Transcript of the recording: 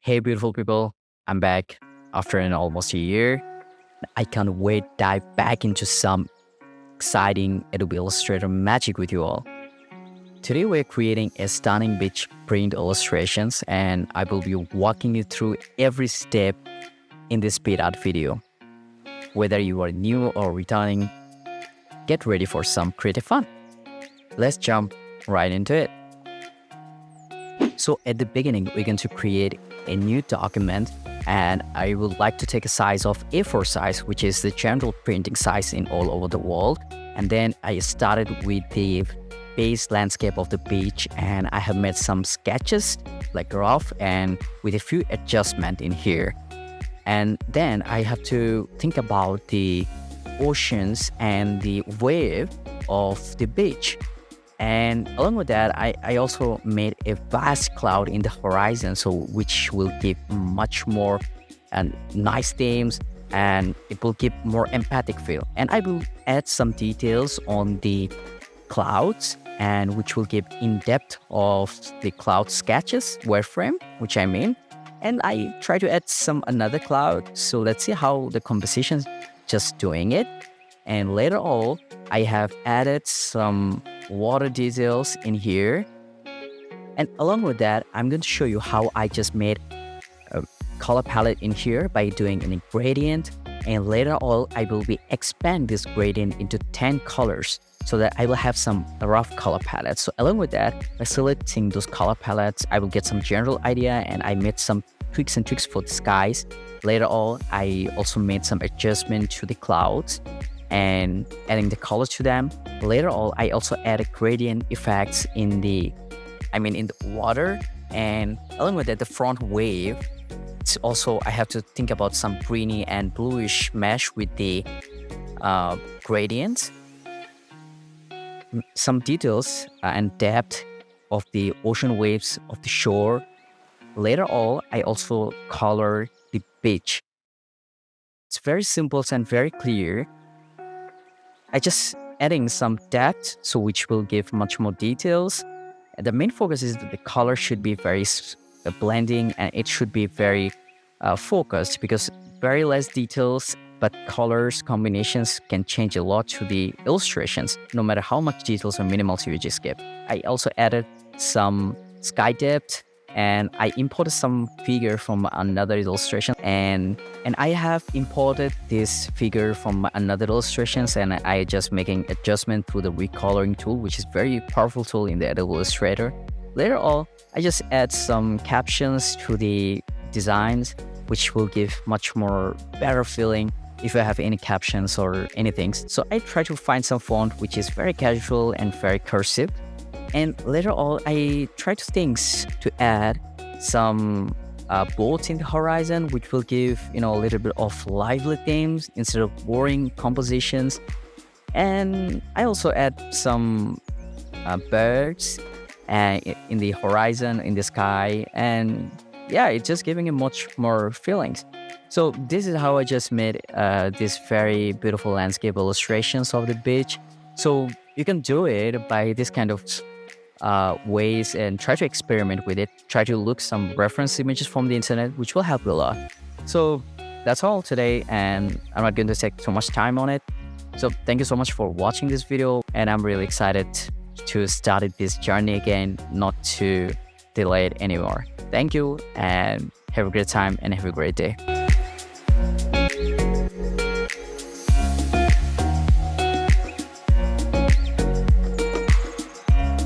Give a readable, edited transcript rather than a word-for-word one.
Hey, beautiful people, I'm back after an almost a year. I can't wait to dive back into some exciting Adobe Illustrator magic with you all. Today, we're creating a stunning beach print illustrations, and I will be walking you through every step in this speed art video. Whether you are new or returning, get ready for some creative fun. Let's jump right into it. So at the beginning, we're going to create a new document, and I would like to take a size of A4 size, which is the general printing size in all over the world. And then I started with the base landscape of the beach, and I have made some sketches like rough and with a few adjustments in here. And then I have to think about the oceans and the wave of the beach. And along with that, I also made a vast cloud in the horizon, so which will give much more and nice themes, and it will give more empathic feel. And I will add some details on the clouds, and which will give in-depth of the cloud sketches, wireframe, which I mean. And I try to add some another cloud. So let's see how the composition just doing it. And later on, I have added some water details in here. And along with that, I'm going to show you how I just made a color palette in here by doing a gradient. And later on, I will be expand this gradient into 10 colors so that I will have some rough color palettes. So along with that, by selecting those color palettes, I will get some general idea, and I made some tweaks for the skies. Later on, I also made some adjustment to the clouds and adding the colors to them. Later on, I also added gradient effects in the water. And along with that, the front wave, it's also, I have to think about some greeny and bluish mesh with the gradients. Some details and depth of the ocean waves of the shore. Later on, I also color the beach. It's very simple and very clear. I just adding some depth, so which will give much more details. And the main focus is that the color should be very blending, and it should be very focused, because very less details but colors combinations can change a lot to the illustrations, no matter how much details or minimals you just give. I also added some sky depth, and I imported some figure from another illustration, and I have imported this figure from another illustrations, and I just making adjustment through the recoloring tool, which is very powerful tool in the Adobe Illustrator. Later on, I just add some captions to the designs, which will give much more better feeling if I have any captions or anything. So I try to find some font which is very casual and very cursive. And later on, I try to add some boats in the horizon, which will give a little bit of lively themes instead of boring compositions. And I also add some birds in the horizon, in the sky, and yeah, it's just giving it much more feelings. So this is how I just made these very beautiful landscape illustrations of the beach. So you can do it by this kind of ways, and try to experiment with it. Try to look some reference images from the internet, which will help you a lot. So that's all today, and I'm not going to take so much time on it. So thank you so much for watching this video, and I'm really excited to start this journey again, not to delay it anymore. Thank you, and have a great time and have a great day.